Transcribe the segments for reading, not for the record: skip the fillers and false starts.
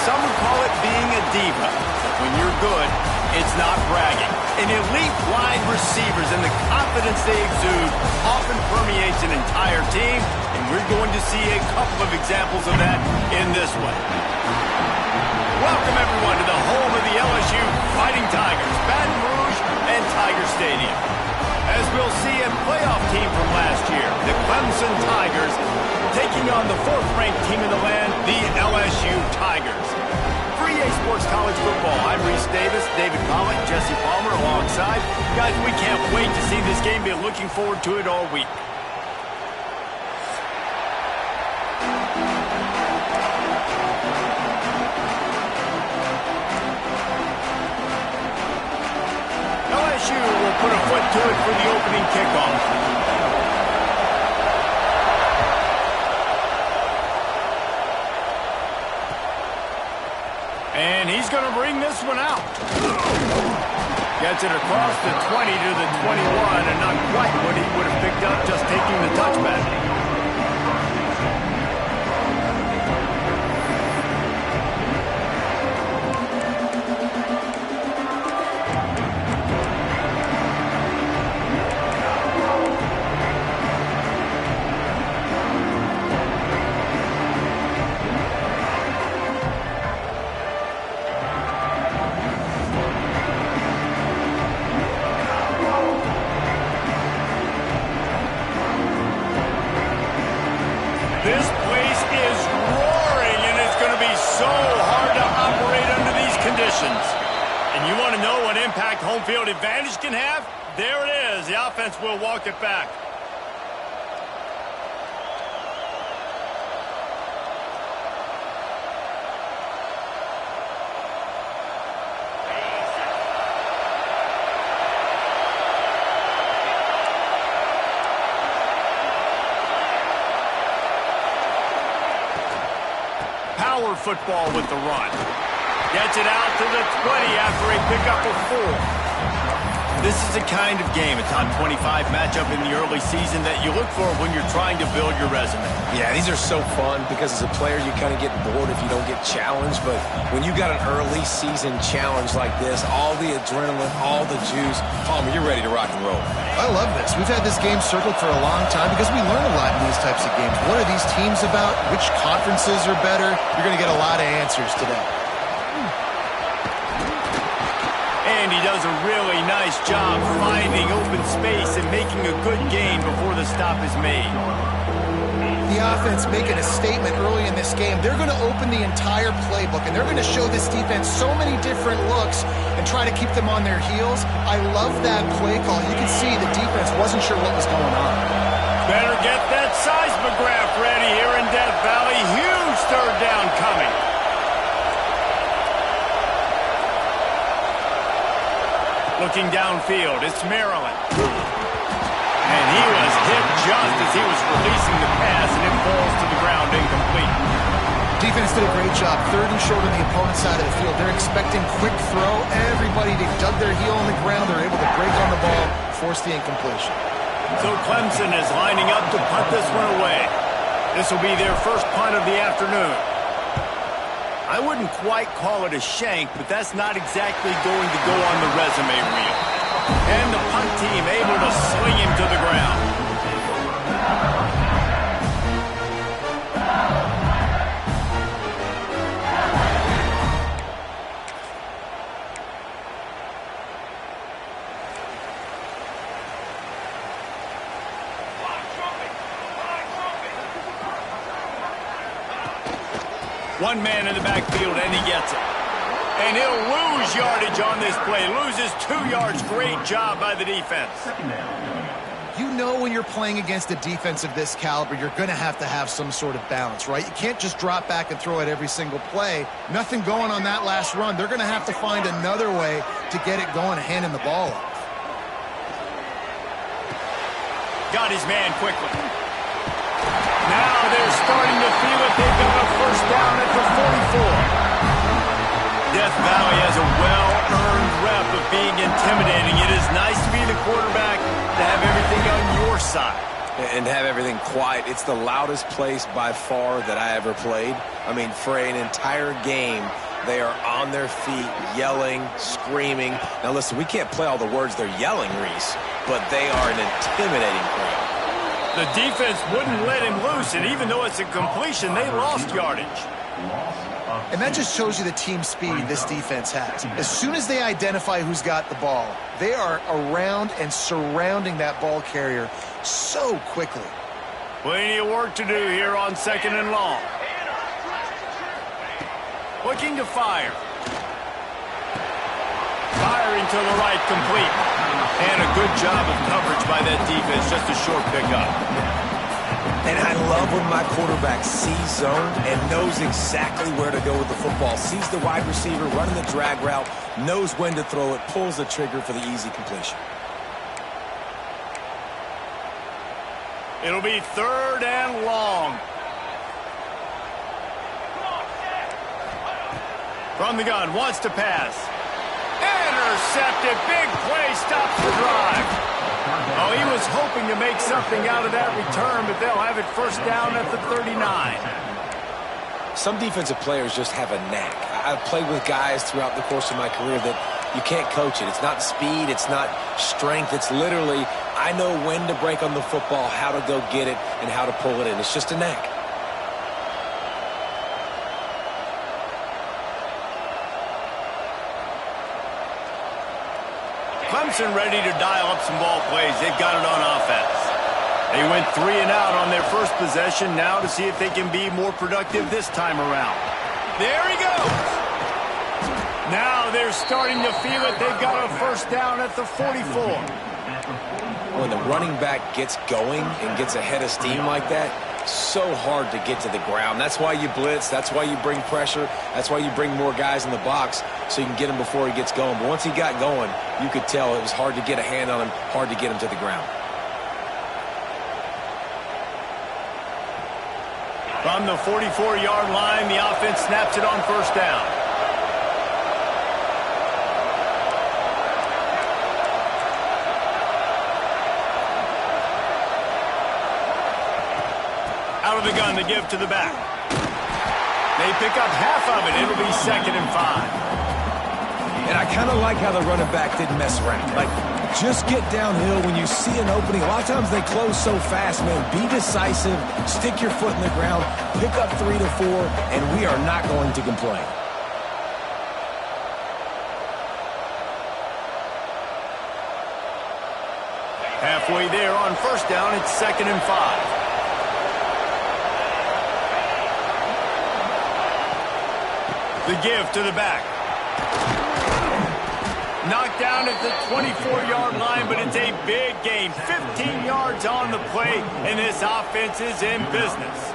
some would call it being a diva. But when you're good, it's not bragging. An elite wide receivers and the confidence they exude often permeates an entire team, and we're going to see a couple of examples of that in this one. Welcome, everyone, to the home of the LSU Fighting Tigers, Baton Rouge and Tiger Stadium. As we'll see, a playoff team from last year, the Clemson Tigers, taking on the fourth-ranked team in the land, the LSU Tigers. For EA Sports College Football, I'm Reese Davis, David Pollock, Jesse Palmer alongside. Guys, we can't wait to see this game. Been looking forward to it all week. LSU will put a foot to it for the opening kickoff. And he's going to bring this one out. Gets it across the 20 to the 21, and not quite what he would have picked up just taking the touchback. This place is roaring, and it's going to be so hard to operate under these conditions. And you want to know what impact home field advantage can have? There it is. The offense will walk it back. Power football with the run. Gets it out to the 20 after a pickup of 4. This is the kind of game, a top 25 matchup in the early season that you look for when you're trying to build your resume. Yeah, these are so fun because as a player you kind of get bored if you don't get challenged, but when you got an early season challenge like this, all the adrenaline, all the juice, Palmer, you're ready to rock and roll. I love this. We've had this game circled for a long time because we learn a lot in these types of games. What are these teams about? Which conferences are better? You're going to get a lot of answers today. And he does a really nice job finding open space and making a good gain before the stop is made. The offense making a statement early in this game. They're going to open the entire playbook, and they're going to show this defense so many different looks and try to keep them on their heels. I love that play call. You can see the defense wasn't sure what was going on. Better get that seismograph ready here in Death Valley. Huge third down coming. Looking downfield, it's Maryland. And he was hit just as he was releasing the pass, and it falls to the ground incomplete. Defense did a great job. Third and short on the opponent's side of the field. They're expecting quick throw. Everybody, they dug their heel on the ground. They're able to break on the ball, force the incompletion. So Clemson is lining up to punt this one away. This will be their first punt of the afternoon. I wouldn't quite call it a shank, but that's not exactly going to go on the resume reel. And the punt team able to sling him to the ground. One man in the backfield, and he gets it. And he'll lose yardage on this play. Loses 2 yards. Great job by the defense. You know when you're playing against a defense of this caliber, you're going to have some sort of balance, right? You can't just drop back and throw it every single play. Nothing going on that last run. They're going to have to find another way to get it going and handing the ball off. Got his man quickly. Now they're starting to feel it. They've got a first down at the 44. Death Valley has a well-earned rep of being intimidating. It is nice to be the quarterback, to have everything on your side. and have everything quiet. It's the loudest place by far that I ever played. I mean, for an entire game, they are on their feet, yelling, screaming. Now, listen, we can't play all the words they're yelling, Reese, but they are an intimidating crowd. The defense wouldn't let him loose, and even though it's a completion, they lost yardage. And that just shows you the team speed this defense has. As soon as they identify who's got the ball, they are around and surrounding that ball carrier so quickly. Plenty of work to do here on 2nd and long. Looking to fire. Firing to the right, complete. And a good job of coverage by that defense, just a short pickup. And I love when my quarterback sees zone and knows exactly where to go with the football. Sees the wide receiver running the drag route, knows when to throw it, pulls the trigger for the easy completion. It'll be 3rd and long. From the gun, wants to pass. Intercepted, big play, stops the drive. Oh, he was hoping to make something out of that return, but they'll have it 1st down at the 39. Some defensive players just have a knack. I've played with guys throughout the course of my career that you can't coach it. It's not speed, it's not strength. It's literally, I know when to break on the football, how to go get it, and how to pull it in. It's just a knack. Clemson ready to dial up some ball plays. They've got it on offense. They went 3 and out on their first possession, now to see if they can be more productive this time around. There he goes. Now they're starting to feel it. They've got a 1st down at the 44. When the running back gets going and gets ahead of steam like that, so hard to get to the ground. That's why you blitz. That's why you bring pressure. That's why you bring more guys in the box so you can get him before he gets going. But once he got going, you could tell it was hard to get a hand on him, hard to get him to the ground. From the 44-yard line, the offense snaps it on 1st down. Out of the gun to give to the back. They pick up half of it. It'll be 2nd and 5. And I kind of like how the running back didn't mess around. Like, just get downhill when you see an opening. A lot of times they close so fast, man. Be decisive. Stick your foot in the ground. Pick up 3 to 4, and we are not going to complain. Halfway there on 1st down, it's 2nd and 5. The give to the back. Knocked down at the 24-yard line, but it's a big gain. 15 yards on the play, and this offense is in business.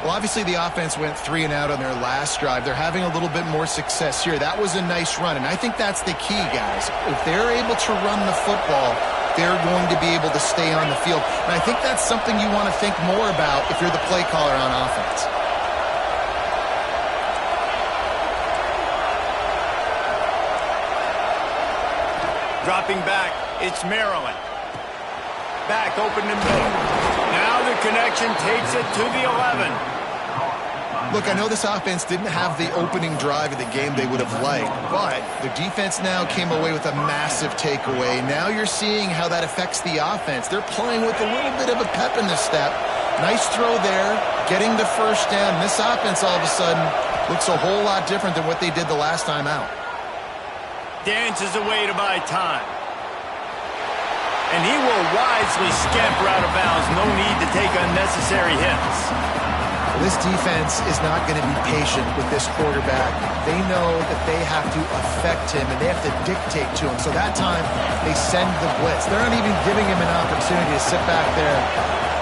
Well, obviously the offense went 3 and out on their last drive. They're having a little bit more success here. That was a nice run, and I think that's the key, guys. If they're able to run the football, they're going to be able to stay on the field. And I think that's something you want to think more about if you're the play caller on offense. Dropping back, it's Maryland. Back open in middle. Now the connection takes it to the 11. Look, I know this offense didn't have the opening drive of the game they would have liked, but the defense now came away with a massive takeaway. Now you're seeing how that affects the offense. They're playing with a little bit of a pep in the step. Nice throw there, getting the 1st down. This offense all of a sudden looks a whole lot different than what they did the last time out. Dances away to buy time. And he will wisely scamper out of bounds. No need to take unnecessary hits. This defense is not going to be patient with this quarterback. They know that they have to affect him, and they have to dictate to him. So that time, they send the blitz. They're not even giving him an opportunity to sit back there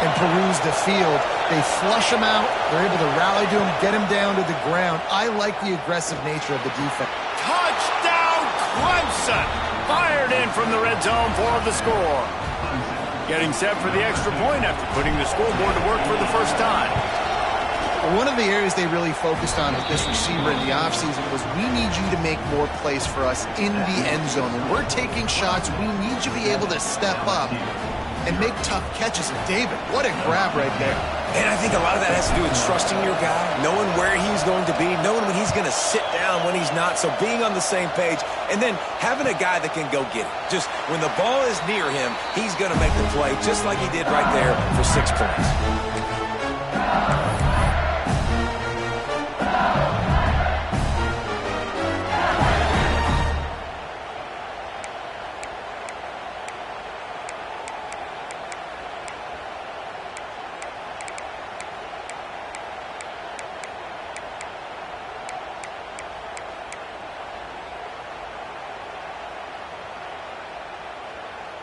and peruse the field. They flush him out. They're able to rally to him, get him down to the ground. I like the aggressive nature of the defense. Touchdown, Clemson! Fired in from the red zone for the score. Getting set for the extra point after putting the scoreboard to work for the first time. One of the areas they really focused on with this receiver in the offseason was, we need you to make more plays for us in the end zone. When we're taking shots, we need you to be able to step up and make tough catches. And David, what a grab right there. And I think a lot of that has to do with trusting your guy, knowing where he's going to be, knowing when he's going to sit down, when he's not, so being on the same page, and then having a guy that can go get it. Just when the ball is near him, he's going to make the play, just like he did right there for 6 points.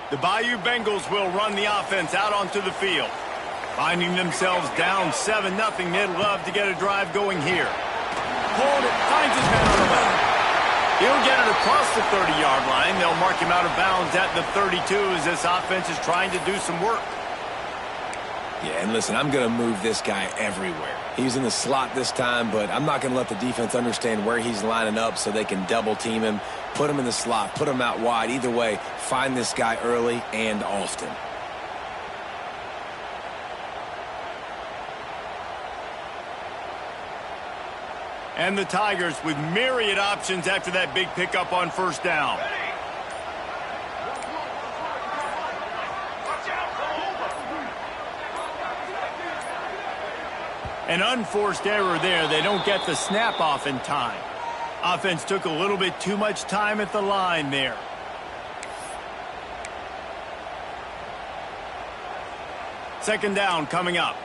The Bayou Bengals will run the offense out onto the field. Finding themselves down 7-0, they'd love to get a drive going here. Hold it, finds his man on the left. He'll get it across the 30-yard line. They'll mark him out of bounds at the 32 as this offense is trying to do some work. Yeah, and listen, I'm going to move this guy everywhere. He's in the slot this time, but I'm not going to let the defense understand where he's lining up so they can double-team him, put him in the slot, put him out wide. Either way, find this guy early and often. And the Tigers with myriad options after that big pickup on first down. An unforced error there. They don't get the snap off in time. Offense took a little bit too much time at the line there. Second down coming up.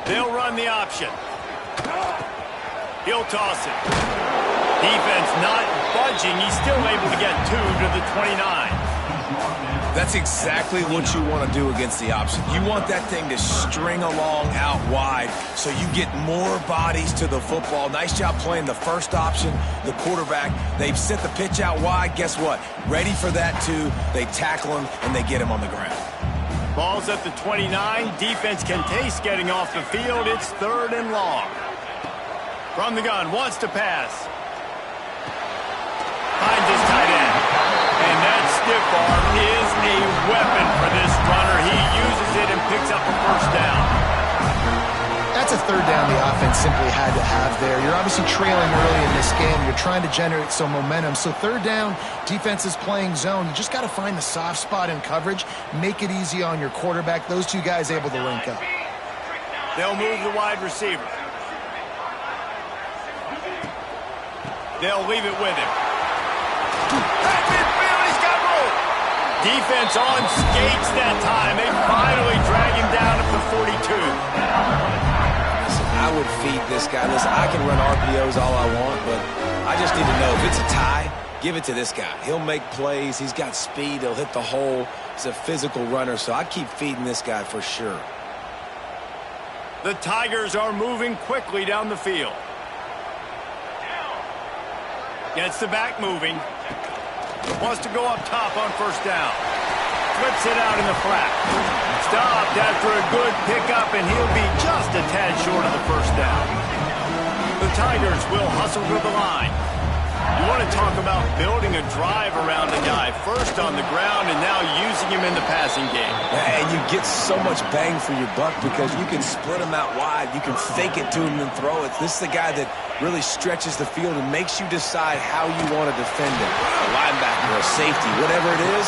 They'll run the option. He'll toss it. Defense not budging. He's still able to get 2 to the 29. That's exactly what you want to do against the option. You want that thing to string along out wide so you get more bodies to the football. Nice job playing the first option, the quarterback. They've sent the pitch out wide. Guess what? Ready for that too. They tackle him and they get him on the ground. Ball's at the 29. Defense can taste getting off the field. It's 3rd and long. From the gun, wants to pass. Finds his tight end. And that stiff arm is a weapon for this runner. He uses it and picks up a first down. That's a 3rd down the offense simply had to have there. You're obviously trailing early in this game. You're trying to generate some momentum. So 3rd down, defense is playing zone. You just got to find the soft spot in coverage. Make it easy on your quarterback. Those two guys able to link up. They'll move the wide receiver. They'll leave it with him. He's got room. Defense on skates that time. They finally drag him down at the 42. Listen, I would feed this guy. Listen, I can run RPOs all I want, but I just need to know if it's a tie, give it to this guy. He'll make plays. He's got speed. He'll hit the hole. He's a physical runner, so I keep feeding this guy for sure. The Tigers are moving quickly down the field. Gets the back moving. Wants to go up top on first down. Flips it out in the flat. Stopped after a good pickup, and he'll be just a tad short of the first down. The Tigers will hustle to the line. You want to talk about building a drive around a guy. First on the ground and now using him in the passing game. And you get so much bang for your buck because you can split him out wide. You can fake it to him and throw it. This is the guy that really stretches the field and makes you decide how you want to defend him. A linebacker, a safety, whatever it is,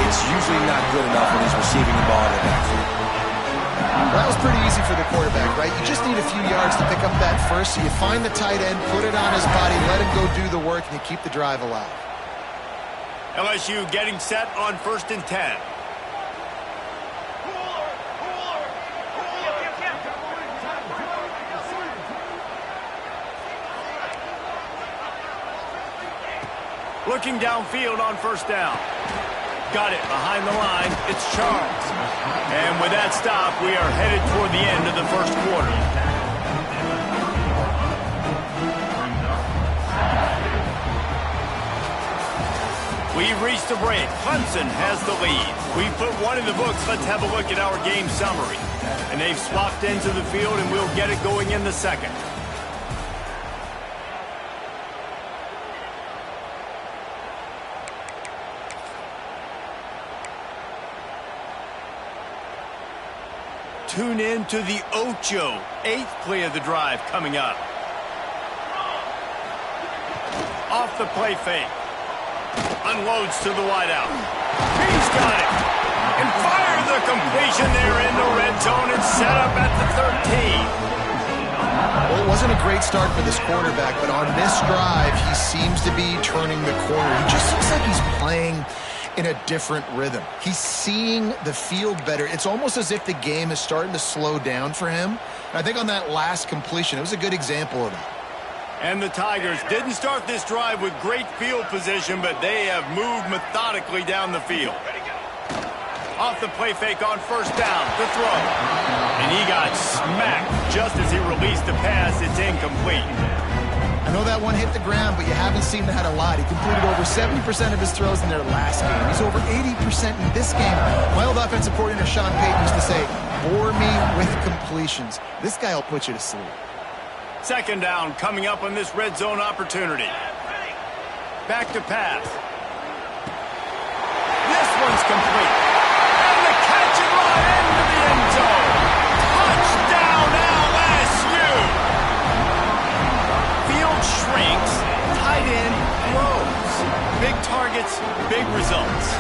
it's usually not good enough when he's receiving the ball in the backfield. That was pretty easy for the quarterback, right? You just need a few yards to pick up that first, so you find the tight end, put it on his body, let him go do the work, and you keep the drive alive. LSU getting set on 1st and 10. Looking downfield on first down. Got it behind the line. It's Charles. And with that stop, we are headed toward the end of the first quarter. We've reached the break. Clemson has the lead. We've put one in the books. Let's have a look at our game summary. And they've swapped ends of the field, and we'll get it going in the second. Tune in to the Ocho, 8th play of the drive coming up. Off the play fake. Unloads to the wideout. He's got it. And fire the completion there in the red zone and set up at the 13. Well, it wasn't a great start for this quarterback, but on this drive, he seems to be turning the corner. He just looks like he's playing in a different rhythm. He's seeing the field better. It's almost as if the game is starting to slow down for him. And I think on that last completion, it was a good example of that. And the Tigers didn't start this drive with great field position, but they have moved methodically down the field. Off the play fake on first down, the throw. And he got smacked just as he released the pass. It's incomplete. I know that one hit the ground, but you haven't seen that a lot. He completed over 70% of his throws in their last game. He's over 80% in this game. My old offensive coordinator, Sean Payton, used to say, bore me with completions. This guy will put you to sleep. Second down coming up on this red zone opportunity. Back to pass. This one's complete. And the catch and run into the end zone. Touchdown LSU. Field shrinks, tight end grows. Big targets, big results.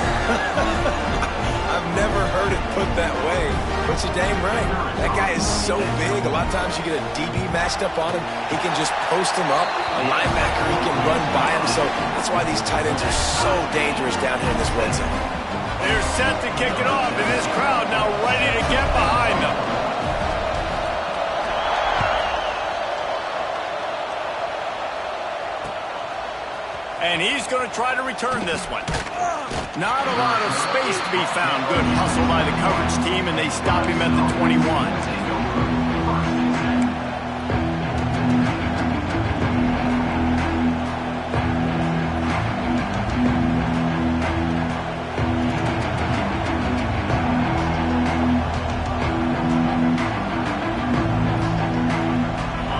I've never heard it put that way, but you're dang right. That guy is so big. A lot of times you get a DB matched up on him. He can just post him up. A linebacker, he can run by him. So that's why these tight ends are so dangerous down here in this red zone. They're set to kick it off, and this crowd now ready to get behind them. And he's going to try to return this one. Not a lot of space to be found. Good hustle by the coverage team, and they stop him at the 21.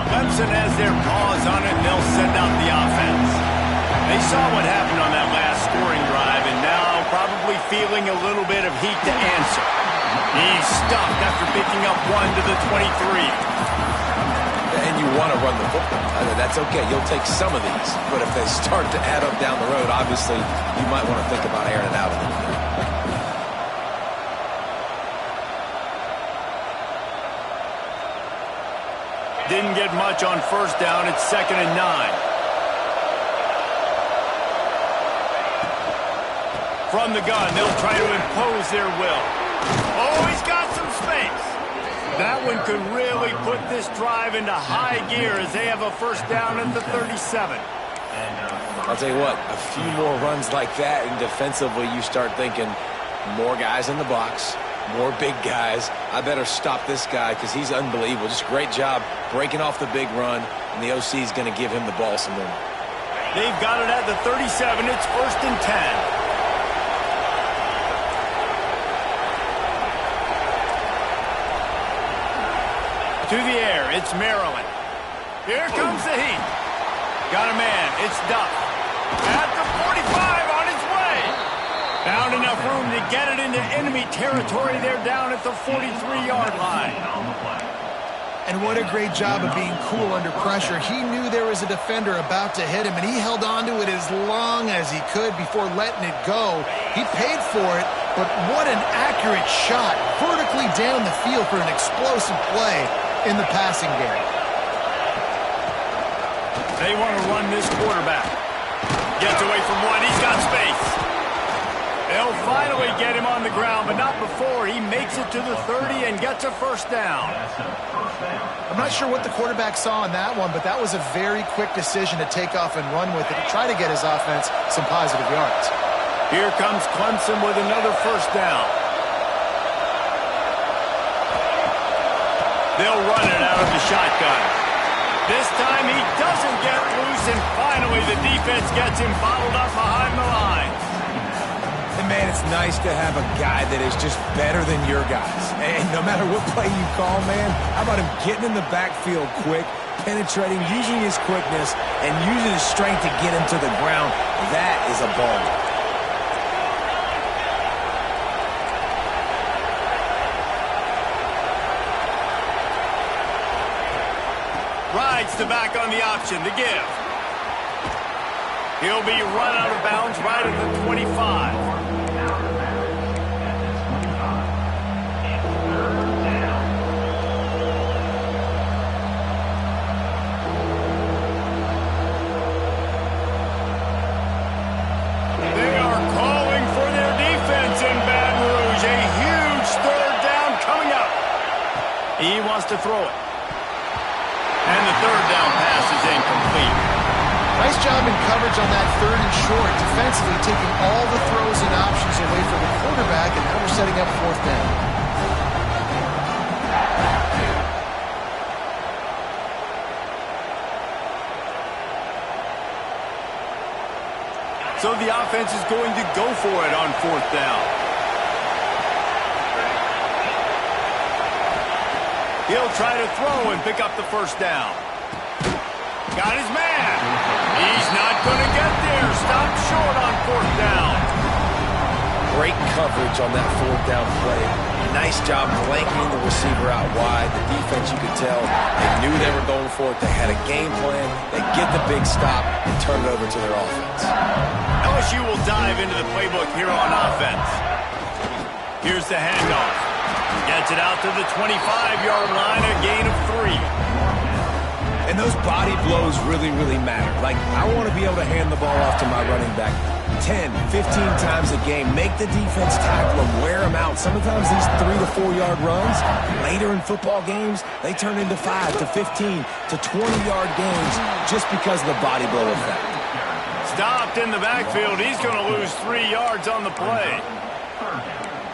Clemson has their paws on it, and they'll send out the offense. They saw what happened on that last scoring drive, and now probably feeling a little bit of heat to answer. He's stuffed after picking up one to the 23. And you want to run the football. That's okay. You'll take some of these. But if they start to add up down the road, obviously, you might want to think about airing it out a little bit. Didn't get much on first down. It's 2nd and 9. From the gun, they'll try to impose their will. Oh, he's got some space. That one could really put this drive into high gear as they have a first down at the 37. I'll tell you what, a few more runs like that, and defensively you start thinking more guys in the box, more big guys. I better stop this guy because he's unbelievable. Just great job breaking off the big run, and the OC is going to give him the ball some more. They've got it at the 37. It's 1st and 10. To the air, it's Maryland. Here comes the heat. Got a man, it's Duff. At the 45 on his way. Found enough room to get it into enemy territory. They're down at the 43-yard line. And what a great job of being cool under pressure. He knew there was a defender about to hit him, and he held on to it as long as he could before letting it go. He paid for it, but what an accurate shot vertically down the field for an explosive play in the passing game. They want to run this quarterback. Gets away from one. He's got space. They'll finally get him on the ground, but not before he makes it to the 30 and gets a first down. I'm not sure what the quarterback saw in that one, but that was a very quick decision to take off and run with it to try to get his offense some positive yards. Here comes Clemson with another first down. They'll run it out of the shotgun. This time he doesn't get loose, and finally the defense gets him bottled up behind the line. man, it's nice to have a guy that is just better than your guys. And no matter what play you call, man, how about him getting in the backfield quick, penetrating, using his quickness, and using his strength to get him to the ground. That is a ball. Rides the back on the option to give. He'll be run out of bounds right at the 25. He wants to throw it. And the third down pass is incomplete. Nice job in coverage on that 3rd and short. Defensively taking all the throws and options away from the quarterback, and now we're setting up 4th down. So the offense is going to go for it on 4th down. He'll try to throw and pick up the 1st down. Got his man. He's not going to get there. Stopped short on 4th down. Great coverage on that 4th down play. Nice job blanking the receiver out wide. The defense, you could tell, they knew they were going for it. They had a game plan. They get the big stop and turn it over to their offense. LSU will dive into the playbook here on offense. Here's the handoff. Gets it out to the 25-yard line, a gain of 3. And those body blows really, really matter. Like, I want to be able to hand the ball off to my running back 10, 15 times a game. Make the defense tackle them, wear them out. Sometimes these 3 to 4 yard runs, later in football games, they turn into 5 to 15 to 20-yard games just because of the body blow effect. Stopped in the backfield. He's going to lose 3 yards on the play.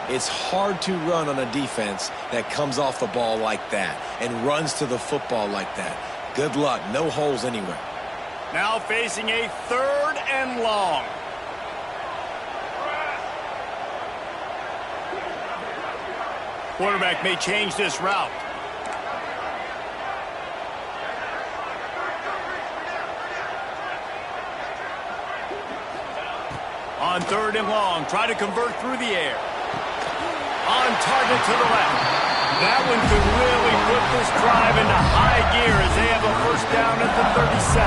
It's hard to run on a defense that comes off the ball like that and runs to the football like that. Good luck. No holes anywhere. Now facing a 3rd and long. Quarterback may change this route. On 3rd and long, try to convert through the air. On target to the left. That one could really put this drive into high gear as they have a 1st down at the 37.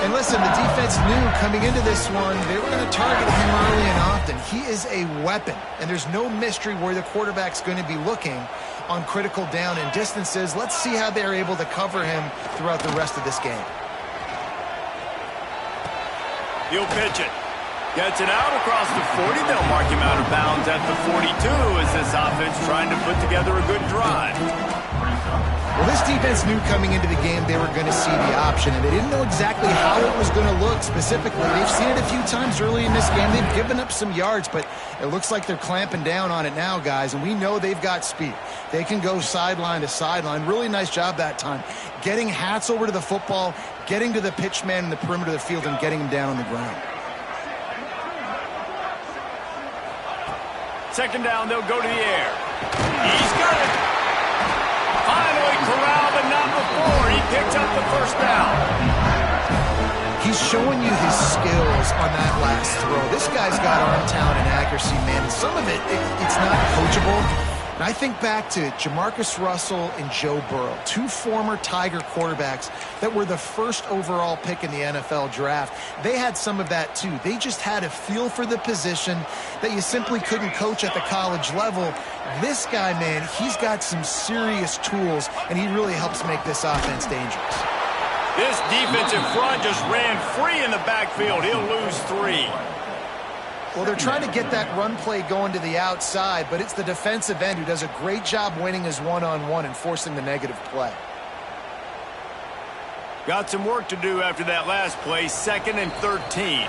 And listen, the defense knew coming into this one, they were going to target him early and often. He is a weapon, and there's no mystery where the quarterback's going to be looking on critical down and distances. Let's see how they're able to cover him throughout the rest of this game. He'll pitch it. Gets it out across the 40. They'll mark him out of bounds at the 42 as this offense trying to put together a good drive. Well, this defense knew coming into the game they were going to see the option, and they didn't know exactly how it was going to look specifically. They've seen it a few times early in this game. They've given up some yards, but it looks like they're clamping down on it now, guys, and we know they've got speed. They can go sideline to sideline. Really nice job that time. Getting Hats over to the football, getting to the pitch man in the perimeter of the field, and getting him down on the ground. 2nd down, they'll go to the air. He's got it. Finally corralled, but not before. He picks up the 1st down. He's showing you his skills on that last throw. This guy's got arm talent and accuracy, man. And some of it's not coachable. And I think back to Jamarcus Russell and Joe Burrow, 2 former Tiger quarterbacks that were the 1st overall pick in the NFL draft. They had some of that too. They just had a feel for the position that you simply couldn't coach at the college level. This guy, man, he's got some serious tools, and he really helps make this offense dangerous. This defensive front just ran free in the backfield. He'll lose 3. Well, they're trying to get that run play going to the outside, but it's the defensive end who does a great job winning his one-on-one and forcing the negative play. Got some work to do after that last play, 2nd and 13.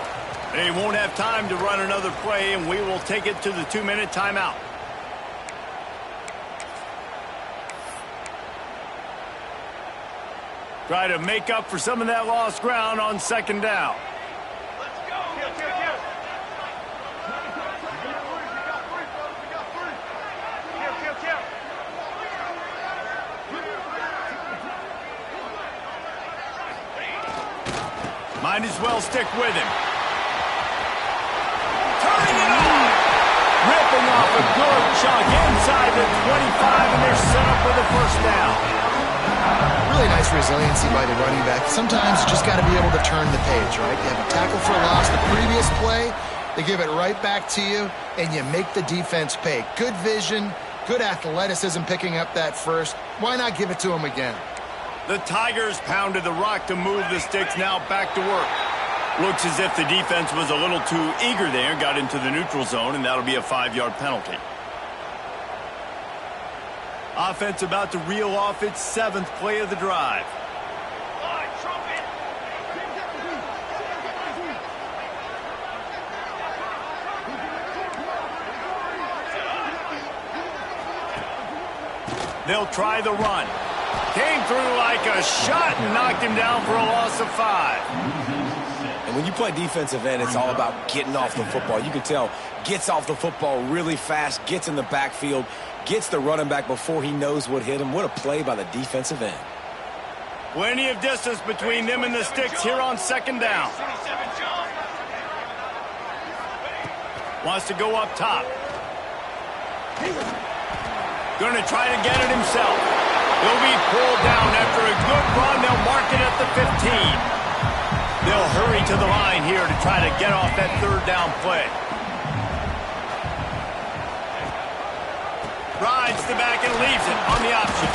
They won't have time to run another play, and we will take it to the 2-minute timeout. Try to make up for some of that lost ground on 2nd down. Might as well stick with him. Turning it on. Ripping off a good chunk inside the 25, and they're set up with a first down. Really nice resiliency by the running back. Sometimes you just got to be able to turn the page, right? You have a tackle for a loss the previous play, they give it right back to you, and you make the defense pay. Good vision, good athleticism picking up that first. Why not give it to him again? The Tigers pounded the rock to move the sticks, now back to work. Looks as if the defense was a little too eager there, got into the neutral zone, and that'll be a 5-yard penalty. Offense about to reel off its 7th play of the drive. They'll try the run. Came through like a shot and knocked him down for a loss of 5. And when you play defensive end, it's all about getting off the football. You can tell, gets off the football really fast, gets in the backfield, gets the running back before he knows what hit him. What a play by the defensive end. Plenty of distance between them and the sticks here on 2nd down. Wants to go up top. Going to try to get it himself. He'll be pulled down after a good run. They'll mark it at the 15. They'll hurry to the line here to try to get off that 3rd down play. Rides the back and leaves it on the option.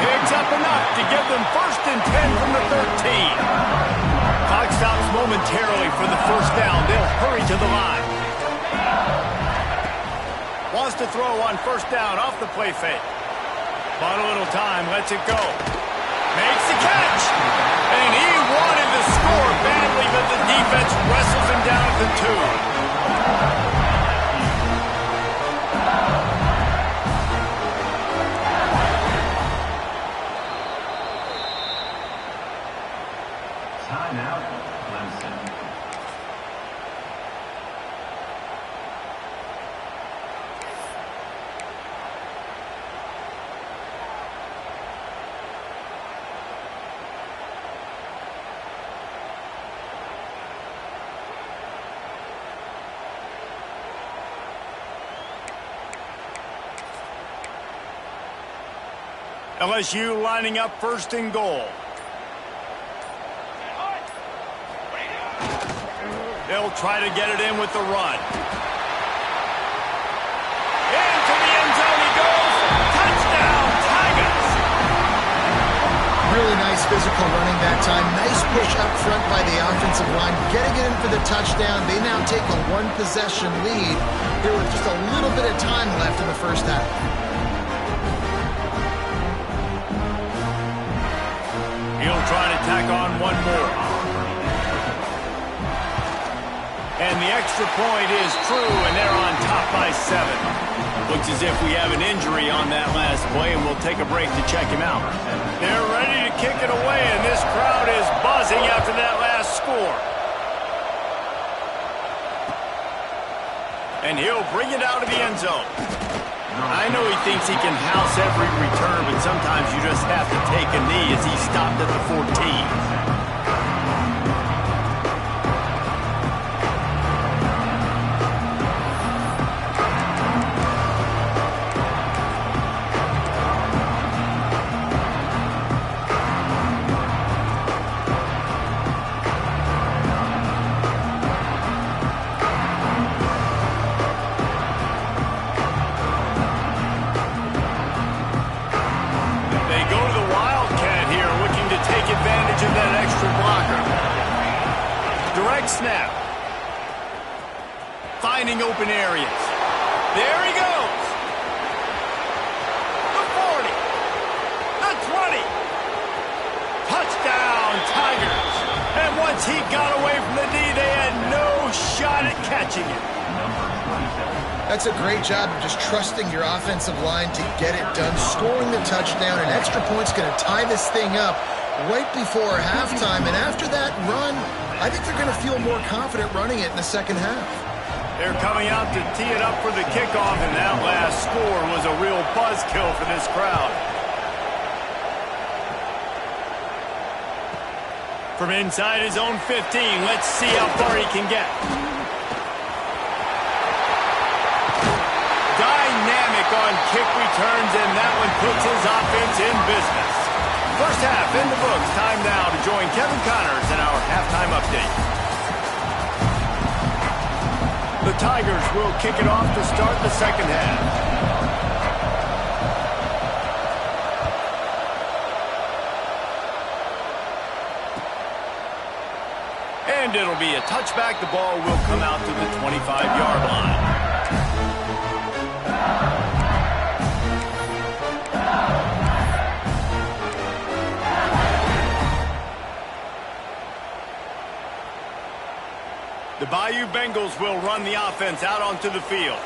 Picks up enough to give them 1st and 10 from the 13. Clock stops momentarily for the 1st down. They'll hurry to the line. Wants to throw on 1st down off the play fake. Bought a little time, lets it go. Makes the catch. And he wanted to score badly, but the defense wrestles him down at the 2. Timeout, Clemson. LSU lining up 1st and goal. They'll try to get it in with the run. Into the end zone he goes. Touchdown, Tigers! Really nice physical running that time. Nice push up front by the offensive line. Getting it in for the touchdown. They now take a 1-possession lead here with just a little bit of time left in the 1st half. He'll try to tack on one more. And the extra point is true, and they're on top by 7. Looks as if we have an injury on that last play, and we'll take a break to check him out. They're ready to kick it away, and this crowd is buzzing after that last score. And he'll bring it out of the end zone. I know he thinks he can house every return, but sometimes you just have to take a knee as he stopped at the 14. Snap. Finding open areas. There he goes. The 40. The 20. Touchdown, Tigers. And once he got away from the D, they had no shot at catching him. That's a great job of just trusting your offensive line to get it done. Scoring the touchdown. An extra point's going to tie this thing up right before halftime. And after that run, I think they're going to feel more confident running it in the 2nd half. They're coming out to tee it up for the kickoff, and that last score was a real buzzkill for this crowd. From inside his own 15, let's see how far he can get. Dynamic on kick returns, and that one puts his offense in business. First half in the books. Time now to join Kevin Connors in our halftime update. The Tigers will kick it off to start the second half. And it'll be a touchback. The ball will come out to the 25-yard line. The Bayou Bengals will run the offense out onto the field.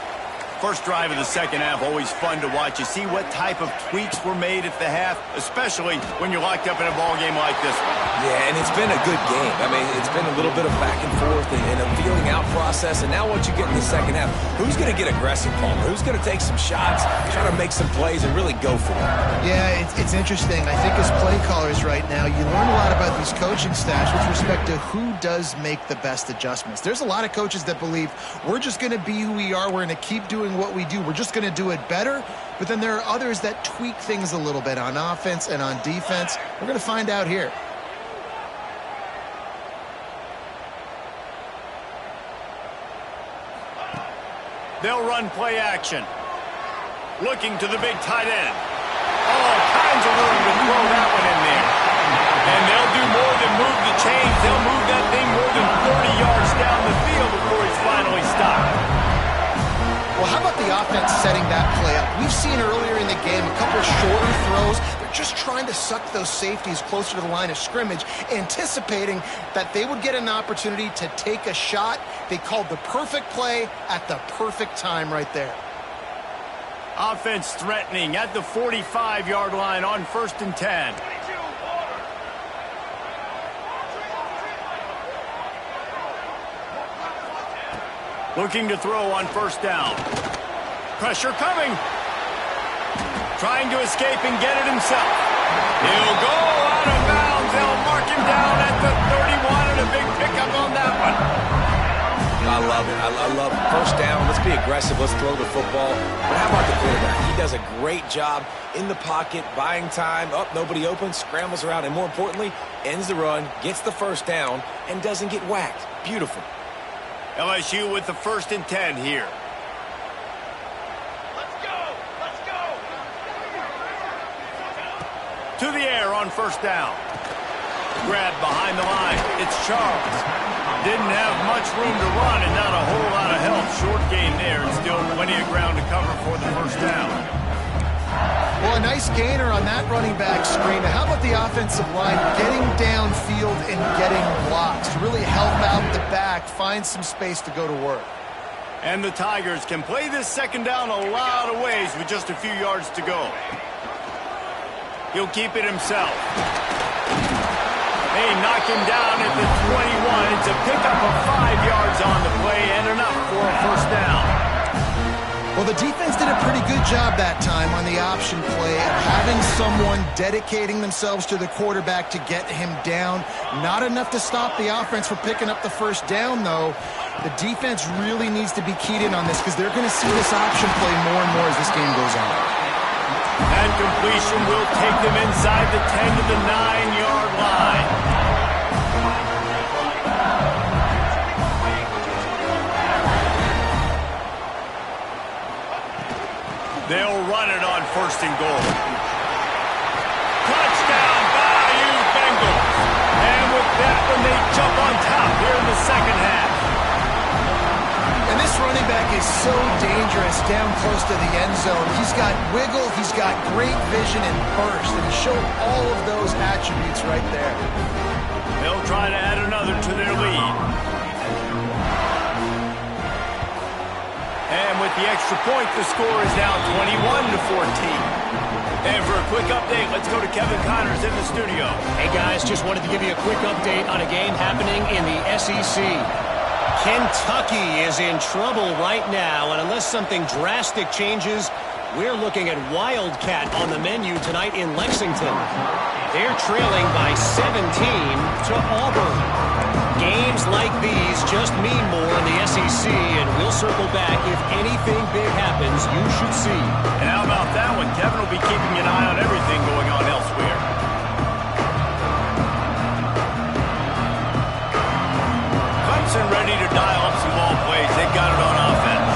First drive of the second half, always fun to watch. You see what type of tweaks were made at the half, especially when you're locked up in a ball game like this one. Yeah, and it's been a good game. I mean, it's been a little bit of back and forth and a feeling out process. And now once you get in the second half, who's going to get aggressive, Palmer? Who's going to take some shots, try to make some plays, and really go for it? Yeah, it's interesting. I think as play callers right now, you learn a lot about these coaching staffs with respect to who does make the best adjustments. There's a lot of coaches that believe we're just going to be who we are. We're going to keep doing what we do. We're just going to do it better. But then there are others that tweak things a little bit on offense and on defense. We're going to find out here. They'll run play action. Looking to the big tight end. All kinds of room to throw that one in there. And they'll do more than move the chains. They'll move that thing more than 30 yards down the field before he's finally stopped. Well, how about the offense setting that play up? We've seen earlier in the game a couple of shorter throws. They're just trying to suck those safeties closer to the line of scrimmage, anticipating that they would get an opportunity to take a shot. They called the perfect play at the perfect time right there. Offense threatening at the 45-yard line on 1st and 10. Looking to throw on 1st down. Pressure coming. Trying to escape and get it himself. He'll go out of bounds. They'll mark him down at the 31 and a big pickup on that one. I love it. I love it. 1st down. Let's be aggressive. Let's throw the football. But how about the quarterback? He does a great job in the pocket, buying time. Up, nobody open, scrambles around, and more importantly, ends the run, gets the 1st down, and doesn't get whacked. Beautiful. LSU with the 1st and 10 here. Let's go! Let's go! To the air on 1st down. Grab behind the line. It's Charles. Didn't have much room to run and not a whole lot of help. Short gain there and still plenty of ground to cover for the 1st down. Well, a nice gainer on that running back screen. How about the offensive line getting downfield and getting blocks to really help out the back, find some space to go to work? And the Tigers can play this 2nd down a lot of ways with just a few yards to go. He'll keep it himself. They knock him down at the 21. It's a pickup of 5 yards on the play and enough for a 1st down. Well, the defense did a pretty good job that time on the option play of having someone dedicating themselves to the quarterback to get him down. Not enough to stop the offense from picking up the 1st down, though. The defense really needs to be keyed in on this because they're going to see this option play more and more as this game goes on. That completion will take them inside the 10 to the 9-yard line. They'll run it on 1st and goal. Touchdown, Bayou Bengals. And with that one, they jump on top here in the second half. And this running back is so dangerous down close to the end zone. He's got wiggle, he's got great vision and burst, and he showed all of those attributes right there. They'll try to add another to their lead. And with the extra point, the score is now 21-14. And for a quick update, let's go to Kevin Connors in the studio. Hey, guys, just wanted to give you a quick update on a game happening in the SEC. Kentucky is in trouble right now, and unless something drastic changes, We're looking at Wildcat on the menu tonight in Lexington. They're trailing by 17 to Auburn. Games like these just mean more in the SEC, and we'll circle back if anything big happens you should see. And how about that one? Kevin will be keeping an eye on everything going on elsewhere. Clemson ready to dial up some ball plays. They've got it on offense.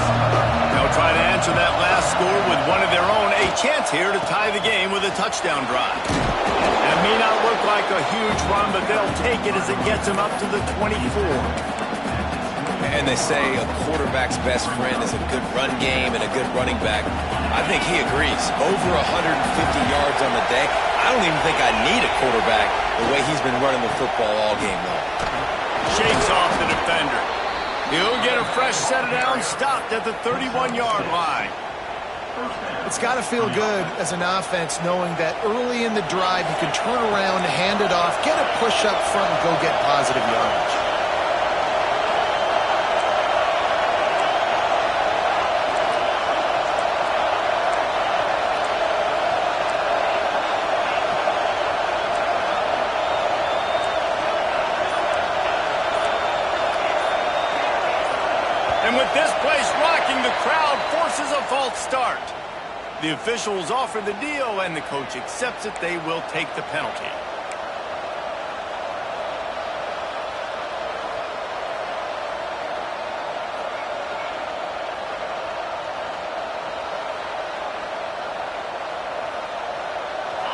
They'll try to answer that last score with one of their own. A chance here to tie the game with a touchdown drive. It may not look like a huge run, but they'll take it as it gets them up to the 24. And they say a quarterback's best friend is a good run game and a good running back. I think he agrees. Over 150 yards on the day. I don't even think I need a quarterback the way he's been running the football all game long. Shakes off the defender. He'll get a fresh set of downs, stopped at the 31-yard line. It's got to feel good as an offense knowing that early in the drive you can turn around, hand it off, get a push up front, and go get positive yardage. And with this place rocking, the crowd forces a false start. The officials offer the deal, and the coach accepts it. They will take the penalty.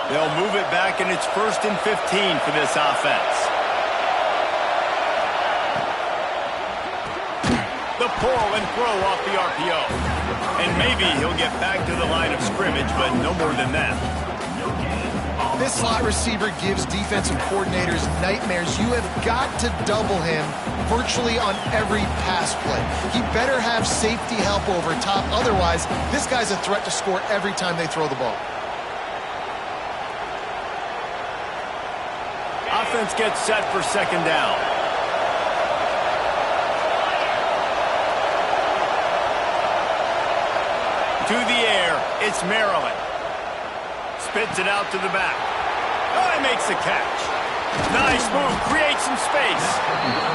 They'll move it back, and it's 1st and 15 for this offense. The pull and throw off the RPO. And maybe he'll get back to the line of scrimmage, but no more than that. This slot receiver gives defensive coordinators nightmares. You have got to double him virtually on every pass play. He better have safety help over top. Otherwise, this guy's a threat to score every time they throw the ball. Offense gets set for 2nd down. To the air, it's Maryland. Spits it out to the back. Oh, he makes the catch. Nice move, creates some space.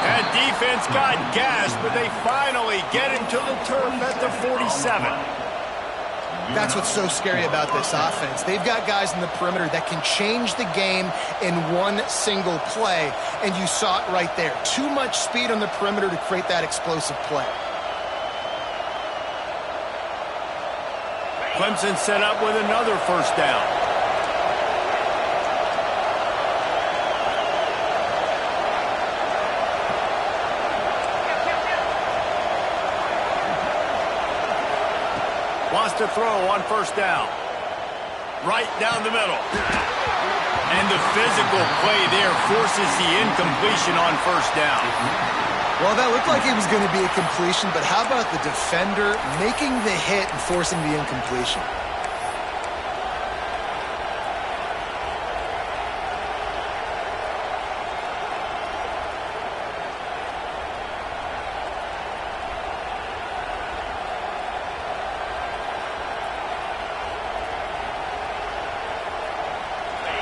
That defense got gassed, but they finally get him to the turf at the 47. That's what's so scary about this offense. They've got guys in the perimeter that can change the game in one single play, and you saw it right there. Too much speed on the perimeter to create that explosive play. Clemson set up with another 1st down. Wants to throw on 1st down. Right down the middle. And the physical play there forces the incompletion on 1st down. Well, that looked like it was going to be a completion, but how about the defender making the hit and forcing the incompletion?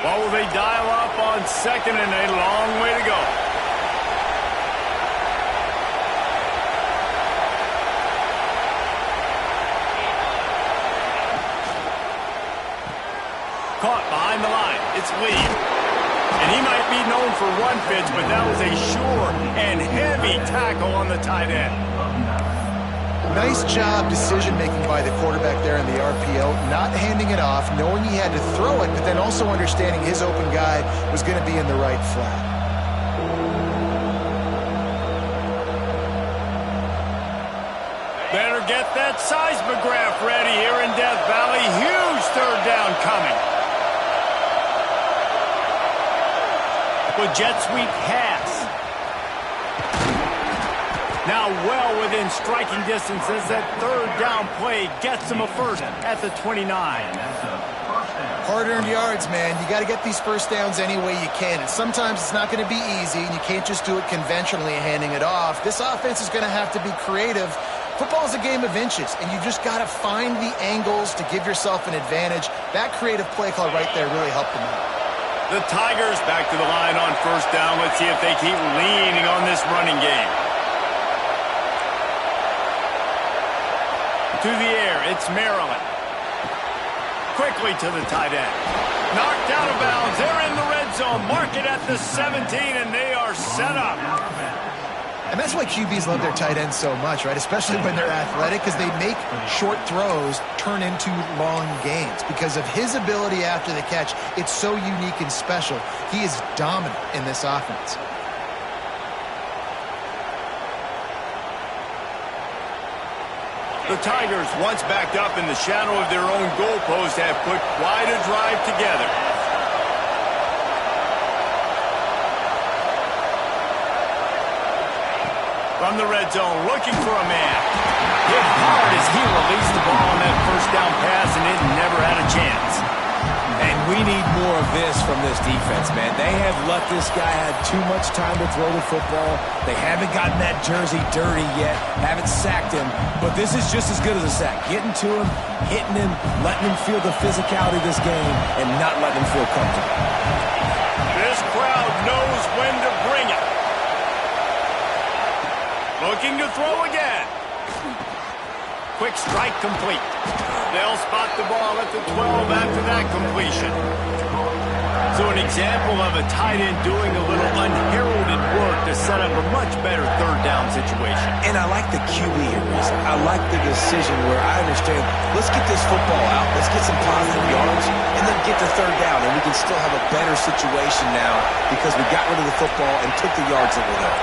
What will they dial up on 2nd and a long way to go? Caught behind the line. It's Lee. And he might be known for run fits, but that was a sure and heavy tackle on the tight end. Nice job decision-making by the quarterback there in the RPO, not handing it off, knowing he had to throw it, but then also understanding his open guy was going to be in the right flat. Better get that seismograph ready here in Death Valley. Huge 3rd down coming. With jet sweep pass. Now well within striking distance as that 3rd down play gets them a 1st at the 29. Hard-earned yards, man. You got to get these 1st downs any way you can. And sometimes it's not going to be easy, and you can't just do it conventionally handing it off. This offense is going to have to be creative Football's a game of inches, and you just got to find the angles to give yourself an advantage. That creative play call right there really helped them out. The Tigers back to the line on first down. Let's see if they keep leaning on this running game. To the air, it's Maryland. Quickly to the tight end. Knocked out of bounds. They're in the red zone. Mark it at the 17, and they are set up. And that's why QBs love their tight ends so much, right? Especially when they're athletic, because they make short throws turn into long gains. Because of his ability after the catch, it's so unique and special. He is dominant in this offense. The Tigers, once backed up in the shadow of their own goalpost, have put quite a drive together. From the red zone, looking for a man. Hit hard as he released the ball on that first down pass, and it never had a chance. And we need more of this from this defense, man. They have let this guy have too much time to throw the football. They haven't gotten that jersey dirty yet, haven't sacked him. But this is just as good as a sack. Getting to him, hitting him, letting him feel the physicality of this game, and not letting him feel comfortable. This crowd knows when to bring it. Looking to throw again. Quick strike complete. They'll spot the ball at the 12 after that completion. So an example of a tight end doing a little unheralded work to set up a much better third down situation. And I like the QB here, Reese. I like the decision where I understand, let's get this football out, let's get some positive yards, and then get the third down, and we can still have a better situation now because we got rid of the football and took the yards that were there.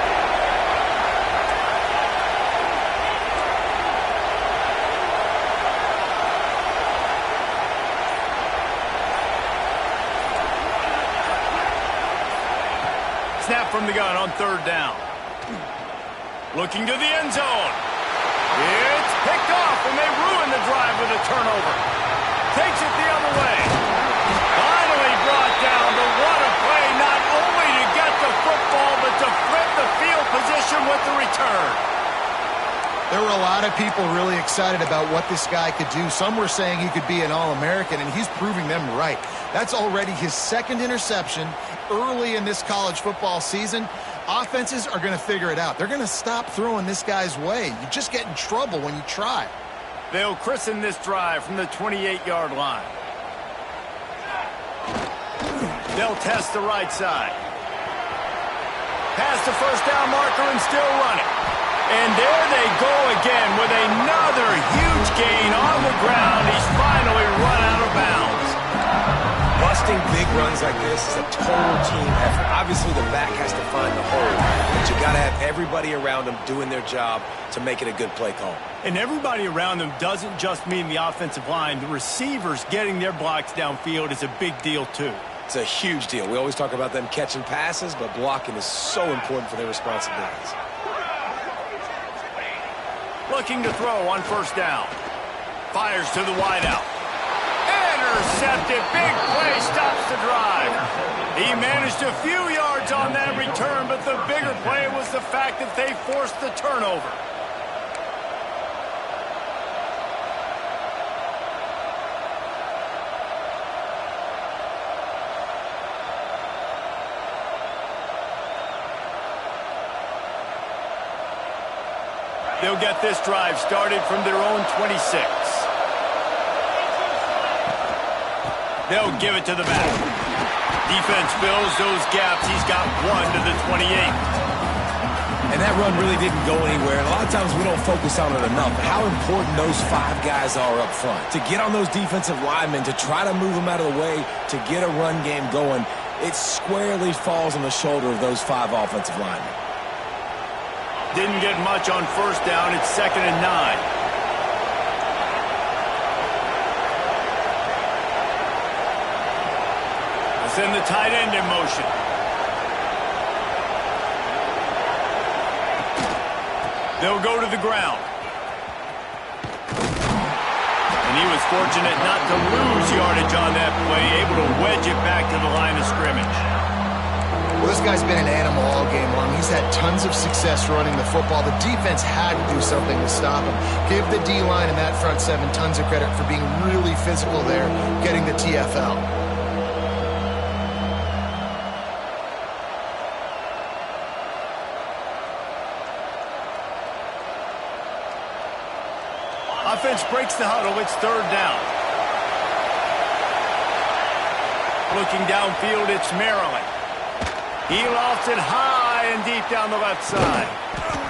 Snap from the gun on third down. Looking to the end zone. It's picked off, and they ruin the drive with a turnover. Takes it the other way. Finally brought down, but what a play, not only to get the football, but to flip the field position with the return. There were a lot of people really excited about what this guy could do. Some were saying he could be an All-American, and he's proving them right. That's already his second interception early in this college football season. Offenses are going to figure it out. They're going to stop throwing this guy's way. You just get in trouble when you try. They'll christen this drive from the 28-yard line. They'll test the right side. Past the first down marker and still running. And there they go again with another huge gain on the ground. He's finally run out of bounds. Busting big runs like this is a total team effort. Obviously, the back has to find the hole, but you got to have everybody around them doing their job to make it a good play call. And everybody around them doesn't just mean the offensive line. The receivers getting their blocks downfield is a big deal, too. It's a huge deal. We always talk about them catching passes, but blocking is so important for their responsibilities. Looking to throw on first down. Fires to the wideout. Intercepted. Big play stops the drive. He managed a few yards on that return, but the bigger play was the fact that they forced the turnover. They'll get this drive started from their own 26. They'll give it to the back. Defense fills those gaps. He's got one to the 28. And that run really didn't go anywhere. And a lot of times we don't focus on it enough. How important those five guys are up front. To get on those defensive linemen, to try to move them out of the way, to get a run game going, it squarely falls on the shoulder of those five offensive linemen. Didn't get much on first down. It's 2nd and 9. Send the tight end in motion. They'll go to the ground. And he was fortunate not to lose yardage on that play, able to wedge it back to the line of scrimmage. Well, this guy's been an animal all game long. He's had tons of success running the football. The defense had to do something to stop him. Give the D-line and that front seven tons of credit for being really physical there, getting the TFL. Offense breaks the huddle. It's third down. Looking downfield, it's Maryland. He lofts it high and deep down the left side.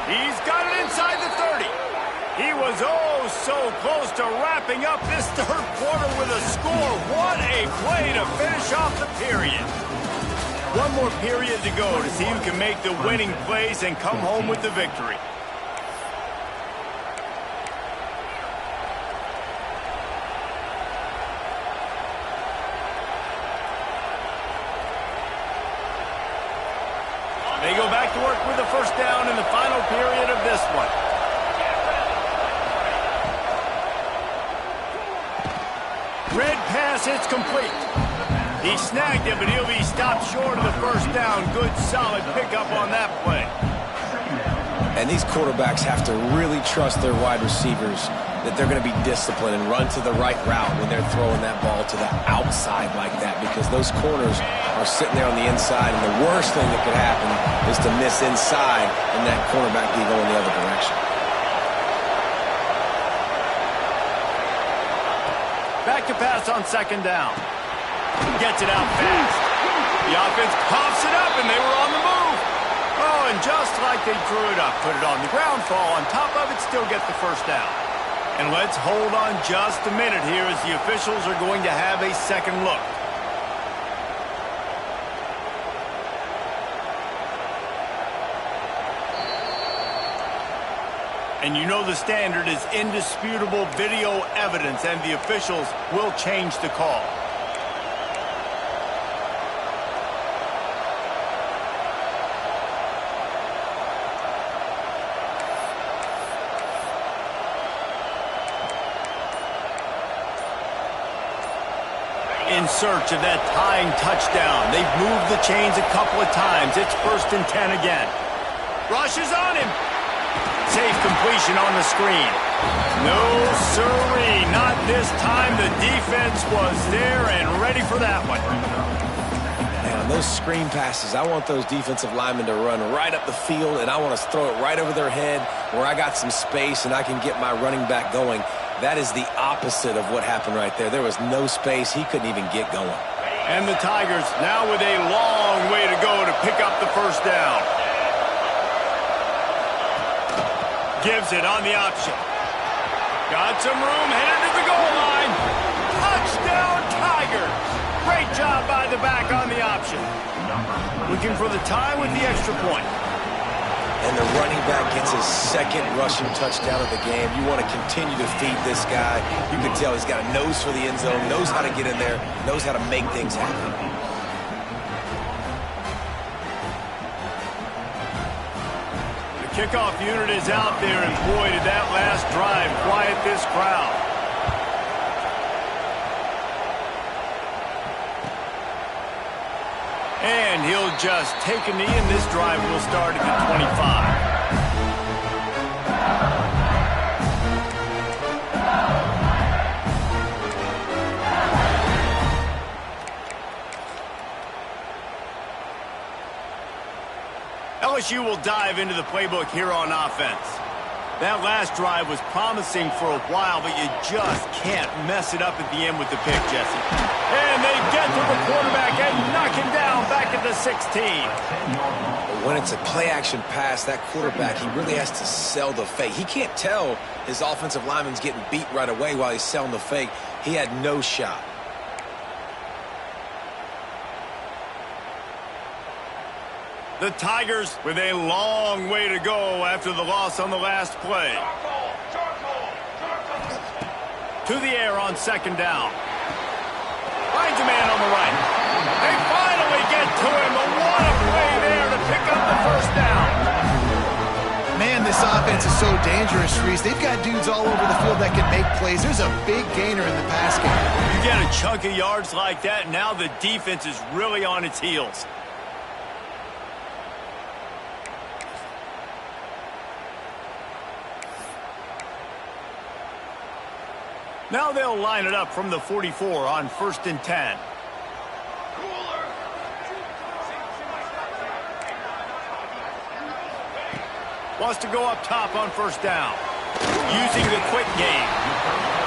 He's got it inside the 30. He was oh so close to wrapping up this third quarter with a score. What a play to finish off the period. One more period to go to see who can make the winning plays and come home with the victory. They go back to work with the first down in the final period of this one. Red pass, it's complete. He snagged it, but he'll be stopped short of the first down. Good, solid pickup on that play. And these quarterbacks have to really trust their wide receivers that they're going to be disciplined and run to the right route when they're throwing that ball to the outside like that, because those corners are sitting there on the inside, and the worst thing that could happen is to miss inside and that cornerback be going the other direction. Back to pass on second down. Gets it out fast. The offense pops it up, and they were on the move. Oh, and just like they drew it up, put it on the ground, fall on top of it, still get the first down. And let's hold on just a minute here as the officials are going to have a second look. And you know the standard is indisputable video evidence, and the officials will change the call. In search of that tying touchdown. They've moved the chains a couple of times. It's 1st and 10 again. Rushes on him. Safe completion on the screen. No siree, not this time. The defense was there and ready for that one. Man, on those screen passes, I want those defensive linemen to run right up the field, and I want to throw it right over their head where I got some space and I can get my running back going. That is the opposite of what happened right there. There was no space. He couldn't even get going. And the Tigers now with a long way to go to pick up the first down. Gives it on the option. Got some room, headed to the goal line. Touchdown, Tigers. Great job by the back on the option. Looking for the tie with the extra point. And the running back gets his second rushing touchdown of the game. You want to continue to feed this guy. You can tell he's got a nose for the end zone, knows how to get in there, knows how to make things happen. The kickoff unit is out there, and boy, did that last drive quiet this crowd. And he'll just take a knee, and this drive will start at the 25. LSU will dive into the playbook here on offense. That last drive was promising for a while, but you just can't mess it up at the end with the pick, Jesse. And they get to the quarterback and knock him down back at the 16. But when it's a play-action pass, that quarterback, he really has to sell the fake. He can't tell his offensive lineman's getting beat right away while he's selling the fake. He had no shot. The Tigers with a long way to go after the loss on the last play. To the air on second down. Finds a man on the right. They finally get to him, but what a play there to pick up the first down. Man, this offense is so dangerous, Reese. They've got dudes all over the field that can make plays. There's a big gainer in the pass game. You get a chunk of yards like that, now the defense is really on its heels. Now they'll line it up from the 44 on 1st and 10. Wants to go up top on 1st down. Using the quick game.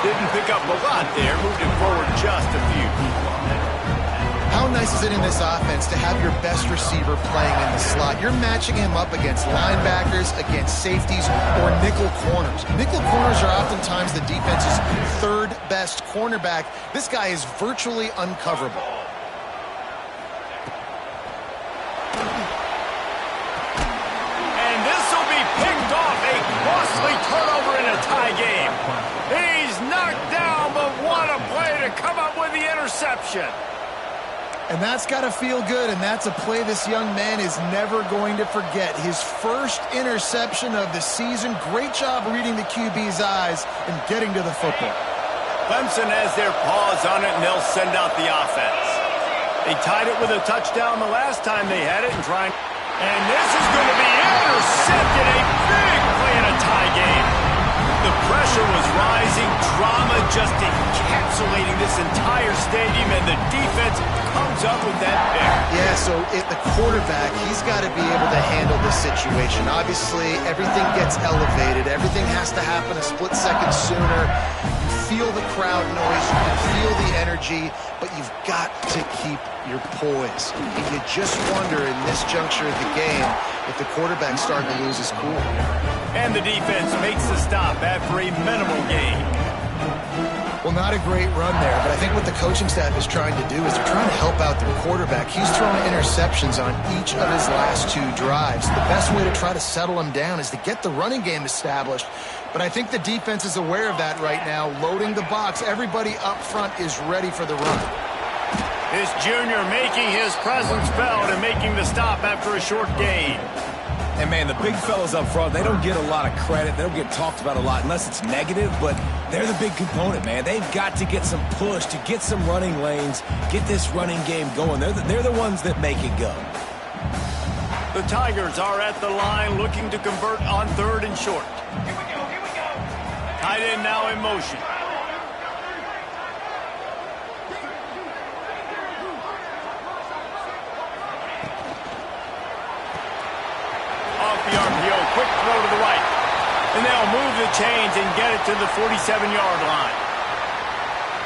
Didn't pick up a lot there. Moved it forward just a few. How nice is it in this offense to have your best receiver playing in the slot? You're matching him up against linebackers, against safeties, or nickel corners. Nickel corners are oftentimes the defense's 3rd best cornerback. This guy is virtually uncoverable. And this will be picked off. A costly turnover in a tie game. He's knocked down, but what a play to come up with the interception. And that's got to feel good, and that's a play this young man is never going to forget. His first interception of the season. Great job reading the QB's eyes and getting to the football. Clemson has their paws on it, and they'll send out the offense. They tied it with a touchdown the last time they had it and trying. And this is going to be intercepted. A big play in a tie game. The pressure was rising. Drama just encapsulating this entire stadium, and the defense comes up with that pick. Yeah, so the quarterback, he's got to be able to handle this situation. Obviously, everything gets elevated. Everything has to happen a split second sooner. You feel the crowd noise. You can feel the energy, but you've got to keep your poise. And you just wonder in this juncture of the game if the quarterback's starting to lose his cool. And the defense makes the stop after a minimal gain. Well, not a great run there, but I think what the coaching staff is trying to do is they're trying to help out their quarterback. He's throwing interceptions on each of his last 2 drives. The best way to try to settle him down is to get the running game established. But I think the defense is aware of that right now, loading the box. Everybody up front is ready for the run. This junior making his presence felt and making the stop after a short gain. And, man, the big fellas up front, they don't get a lot of credit. They don't get talked about a lot unless it's negative, but they're the big component, man. They've got to get some push, to get some running lanes, get this running game going. They're the ones that make it go. The Tigers are at the line looking to convert on 3rd and short. Tight end now in motion. Off the RPO, quick throw to the right. And they'll move the chains and get it to the 47-yard line.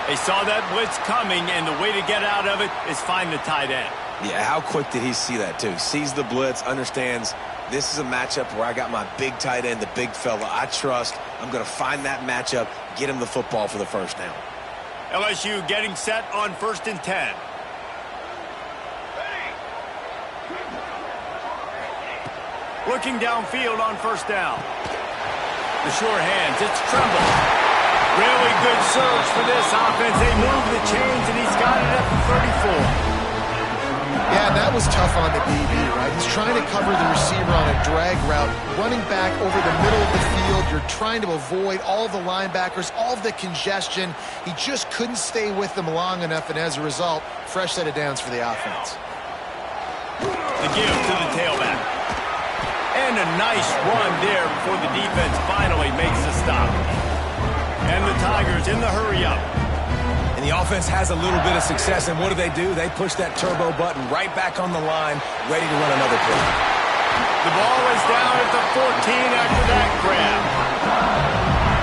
They saw that blitz coming, and the way to get out of it is find the tight end. Yeah, how quick did he see that, too? Sees the blitz, understands this is a matchup where I got my big tight end, the big fella I trust. I'm going to find that matchup, get him the football for the 1st down. LSU getting set on 1st and 10. Looking downfield on 1st down. The short hands, it's Tremble. Really good surge for this offense. They move the chains, and he's got it at the 34. Yeah, that was tough on the DB, right? He's trying to cover the receiver on a drag route, running back over the middle of the field. You're trying to avoid all the linebackers, all of the congestion. He just couldn't stay with them long enough, and as a result, fresh set of downs for the offense. The give to the tailback. And a nice run there before the defense finally makes the stop. And the Tigers in the hurry-up. And the offense has a little bit of success, and what do? They push that turbo button right back on the line, ready to run another play. The ball is down at the 14 after that grab.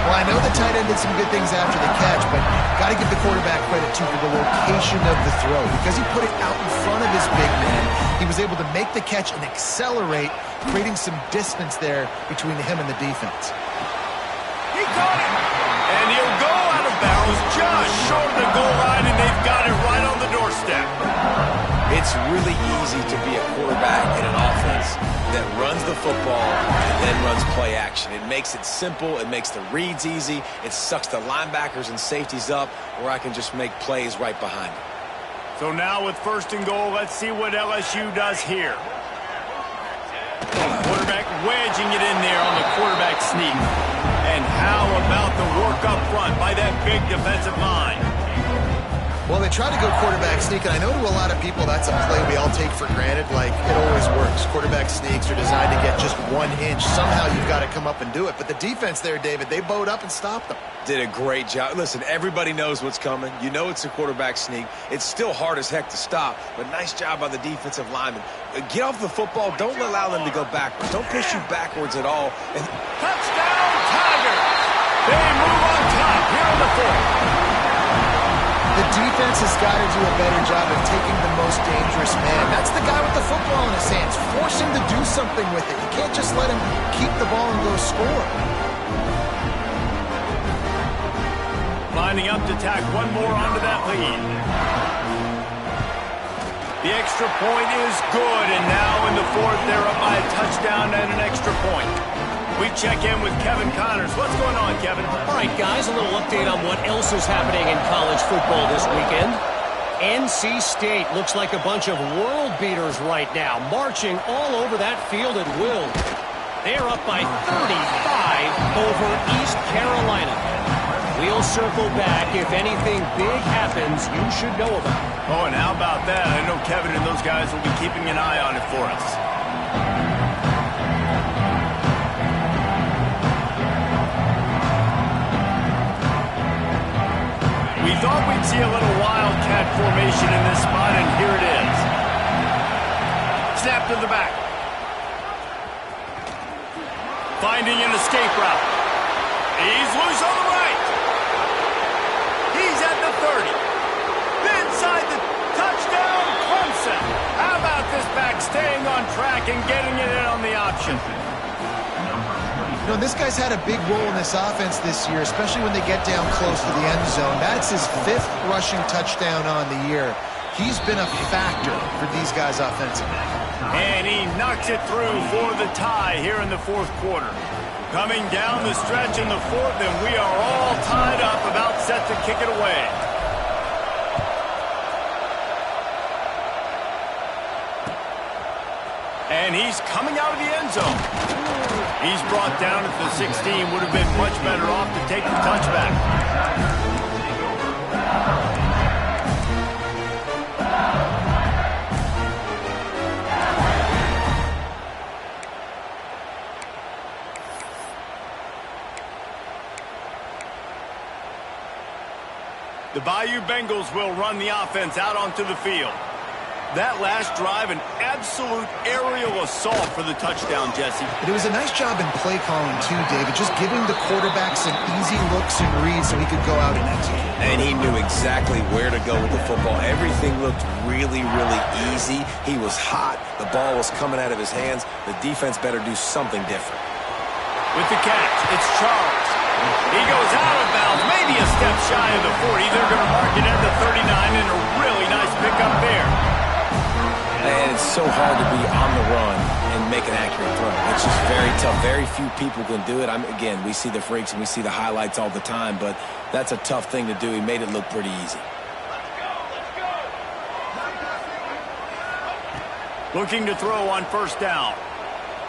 Well, I know the tight end did some good things after the catch, but got to give the quarterback credit, too, for the location of the throw. Because he put it out in front of his big man, he was able to make the catch and accelerate, creating some distance there between him and the defense. He caught it. And he'll go out of bounds just short of the goal line, and they've got it right on the doorstep. It's really easy to be a quarterback in an offense that runs the football and then runs play action. It makes it simple. It makes the reads easy. It sucks the linebackers and safeties up, where I can just make plays right behind it. So now with 1st and goal, let's see what LSU does here. Quarterback wedging it in there on the quarterback sneak. And how about the work up front by that big defensive line? Well, they try to go quarterback sneak, and I know to a lot of people that's a play we all take for granted. Like, it always works. Quarterback sneaks are designed to get just 1 inch. Somehow you've got to come up and do it. But the defense there, David, they bowed up and stopped them. Did a great job. Listen, everybody knows what's coming. You know it's a quarterback sneak. It's still hard as heck to stop, but nice job by the defensive lineman. Get off the football. Don't allow them to go backwards. Don't push you backwards at all. And Touchdown, Tigers! They move on top here in the fourth. The defense has got to do a better job of taking the most dangerous man. That's the guy with the football in his hands. Force him to do something with it. You can't just let him keep the ball and go score. Lining up to tack one more onto that lead. The extra point is good, and now in the fourth, they're up by a touchdown and an extra point. We check in with Kevin Connors. What's going on, Kevin? All right, guys, a little update on what else is happening in college football this weekend. NC State looks like a bunch of world beaters right now, marching all over that field at will. They're up by 35 over East Carolina. We'll circle back. If anything big happens, you should know about it. Oh, and how about that? I know Kevin and those guys will be keeping an eye on it for us. We thought we'd see a little wildcat formation in this spot, and here it is. Snap to the back. Finding an escape route. He's loose on the right. He's at the 30. Inside the touchdown, Clemson. How about this back staying on track and getting it in on the option? You know, this guy's had a big role in this offense this year, especially when they get down close to the end zone. That's his 5th rushing touchdown on the year. He's been a factor for these guys offensively. And he knocks it through for the tie here in the fourth quarter. Coming down the stretch in the fourth, and we are all tied up, about set to kick it away. And he's coming out of the end zone. He's brought down at the 16. Would have been much better off to take the touchback. The Bayou Bengals will run the offense out onto the field. That last drive, an absolute aerial assault for the touchdown, Jesse. But it was a nice job in play calling, too, David, just giving the quarterback some easy looks and reads so he could go out and execute. And he knew exactly where to go with the football. Everything looked really, really easy. He was hot. The ball was coming out of his hands. The defense better do something different. With the catch, it's Charles. He goes out of bounds, maybe a step shy of the 40. They're going to mark it at the 39, and a really nice pickup there. And it's so hard to be on the run and make an accurate throw. It's just very tough. Very few people can do it. Again, we see the freaks and we see the highlights all the time, but that's a tough thing to do. He made it look pretty easy. Looking to throw on first down.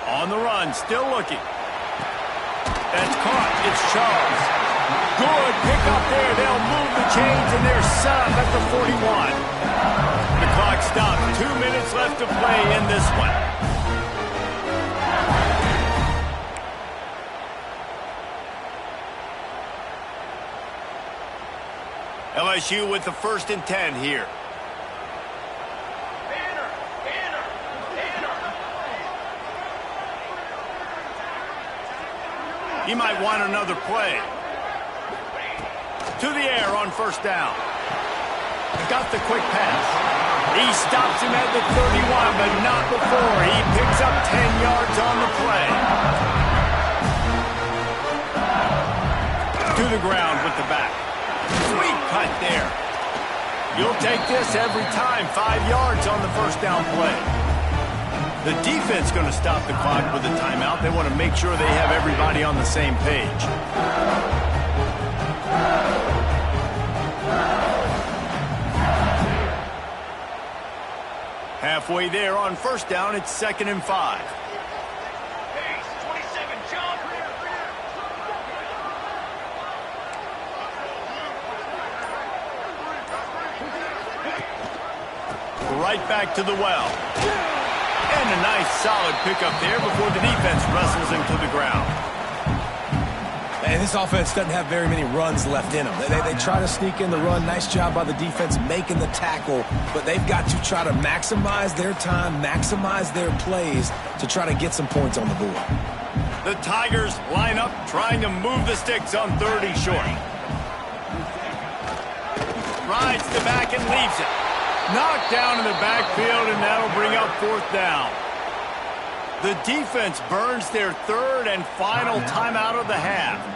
On the run, still looking. That's caught. It's Charles. Good pick up there. They'll move the chains, and they're set up at the 41. The clock stops. 2 minutes left to play in this one. LSU with the 1st and 10 here. He might want another play. To the air on first down. Got the quick pass. He stops him at the 31, but not before. He picks up 10 yards on the play. To the ground with the back. Sweet cut there. You'll take this every time. 5 yards on the first down play. The defense going to stop the clock with a timeout. They want to make sure they have everybody on the same page. Halfway there on first down, it's 2nd and 5. right back to the well. And a nice solid pickup there before the defense wrestles him to the ground. And this offense doesn't have very many runs left in them. They try to sneak in the run. Nice job by the defense making the tackle. But they've got to try to maximize their time, maximize their plays to try to get some points on the board. The Tigers line up trying to move the sticks on 3rd and short. Rides the back and leaves it. Knocked down in the backfield, and that'll bring up 4th down. The defense burns their 3rd and final timeout of the half.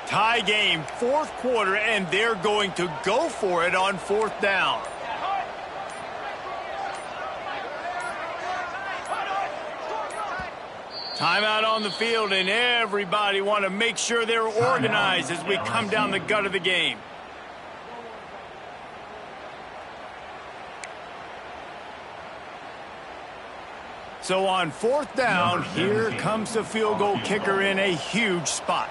Tie game, 4th quarter, and they're going to go for it on 4th down. Timeout on the field, and everybody want to make sure they're organized as we come down the gut of the game. So on 4th down, here comes the field goal kicker in a huge spot.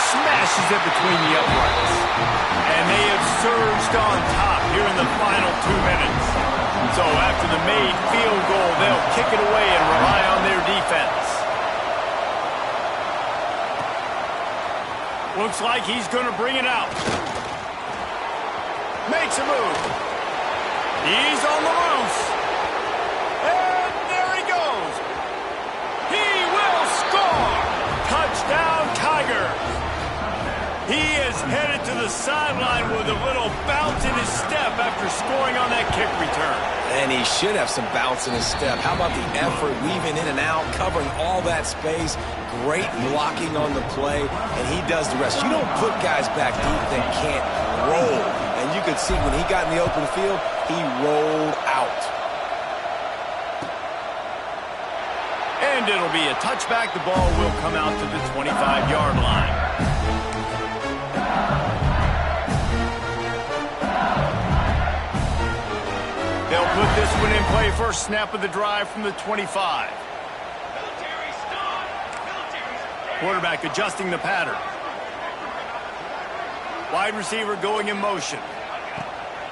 Smashes it between the uprights. And they have surged on top here in the final 2 minutes. So after the made field goal, they'll kick it away and rely on their defense. Looks like he's going to bring it out. Makes a move. He's on the loose. And there he goes. He will score. Touchdown, Tigers. He is headed to the sideline with a little bounce in his step after scoring on that kick return. And he should have some bounce in his step. How about the effort, weaving in and out, covering all that space. Great blocking on the play, and he does the rest. You don't put guys back deep that can't roll. And you could see when he got in the open field, he rolled out. And it'll be a touchback. The ball will come out to the 25-yard line. They'll put this one in play. First snap of the drive from the 25. Quarterback adjusting the pattern. Wide receiver going in motion.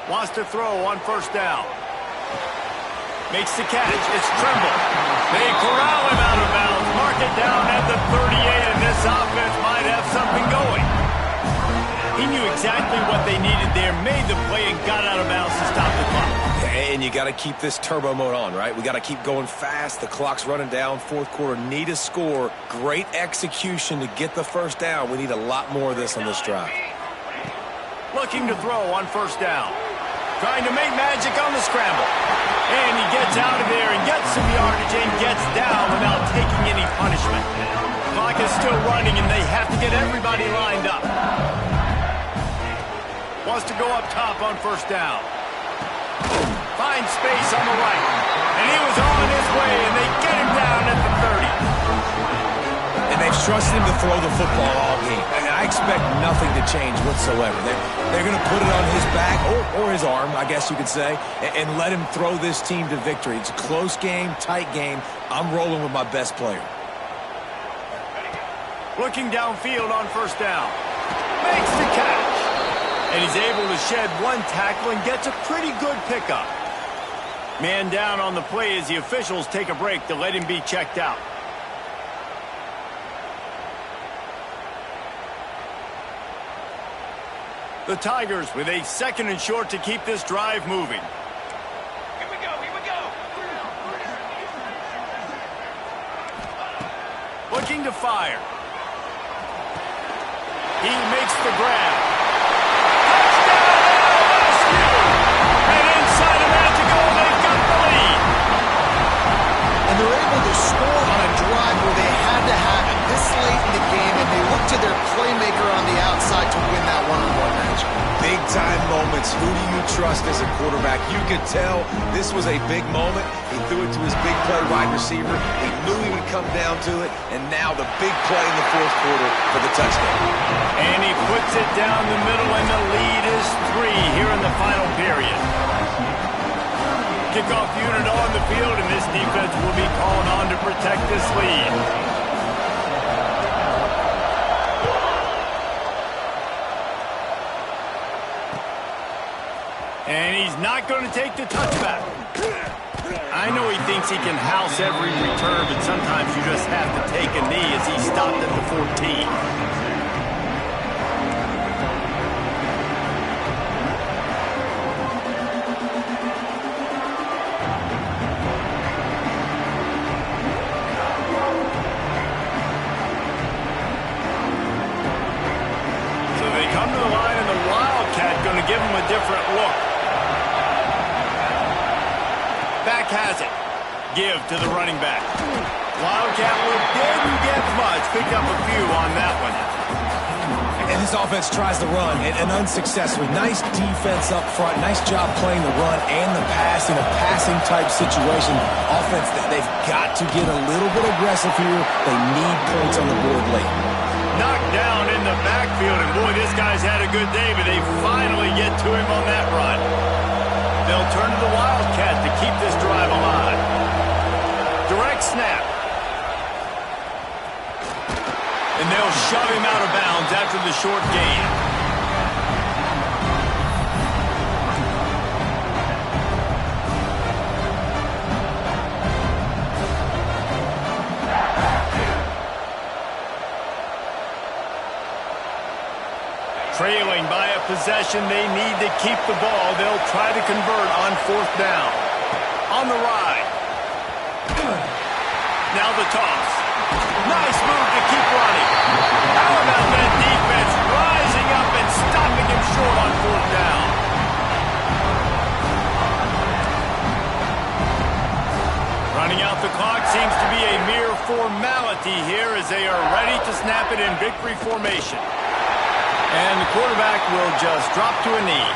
Wants to throw on 1st down. Makes the catch. It's Trimble. They corral him out of bounds. Mark it down at the 38, and this offense might have something going. He knew exactly what they needed there, made the play, and got out of bounds to stop the clock. And you got to keep this turbo mode on, right? We got to keep going fast. The clock's running down. 4th quarter, need a score. Great execution to get the 1st down. We need a lot more of this on this drive. Looking to throw on 1st down. Trying to make magic on the scramble. And he gets out of there and gets some yardage and gets down without taking any punishment. Clock is still running, and they have to get everybody lined up. Wants to go up top on 1st down. Finds space on the right. And he was on his way, and they get him down at the 30. And they've trusted him to throw the football all game. And I expect nothing to change whatsoever. They're going to put it on his back, or his arm, I guess you could say, and let him throw this team to victory. It's a close game, tight game. I'm rolling with my best player. Looking downfield on 1st down. Makes the catch. And he's able to shed one tackle and gets a pretty good pickup. Man down on the play as the officials take a break to let him be checked out. The Tigers with a 2nd and short to keep this drive moving. Here we go, here we go. Looking to fire. He makes the grab. They're able to score on a drive where they had to have it this late in the game, and they look to their playmaker on the outside to win that one-on-one matchup. Big big-time moments, who do you trust as a quarterback? You could tell this was a big moment. He threw it to his big play wide receiver. He knew he would come down to it, and now the big play in the fourth quarter for the touchdown. And he puts it down the middle, and the lead is 3 here in the final period. Kickoff unit on the field, and this defense will be called on to protect this lead. And he's not going to take the touchback. I know he thinks he can house every return, but sometimes you just have to take a knee as he stopped at the 14. So they come to the line, and the Wildcat going to give him a different look. Back has it. Give to the running back. Wildcat didn't get much. Picked up a few on that one. And this offense tries to run, and unsuccessfully. Nice defense up front. Nice job playing the run and the pass in a passing-type situation. Offense, they've got to get a little bit aggressive here. They need points on the board late. Knocked down in the backfield, and boy, this guy's had a good day, but they finally get to him on that run. They'll turn to the Wildcat to keep this drive alive. Direct snap. And they'll shove him out of bounds after the short gain. Trailing by a possession, they need to keep the ball. They'll try to convert on 4th down. On the ride. Now the toss. Nice move to keep running. How about that defense rising up and stopping him short on 4th down? Running out the clock seems to be a mere formality here as they are ready to snap it in victory formation. And the quarterback will just drop to a knee.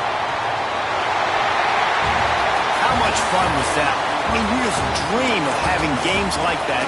How much fun was that? I mean, you just dream of having games like that.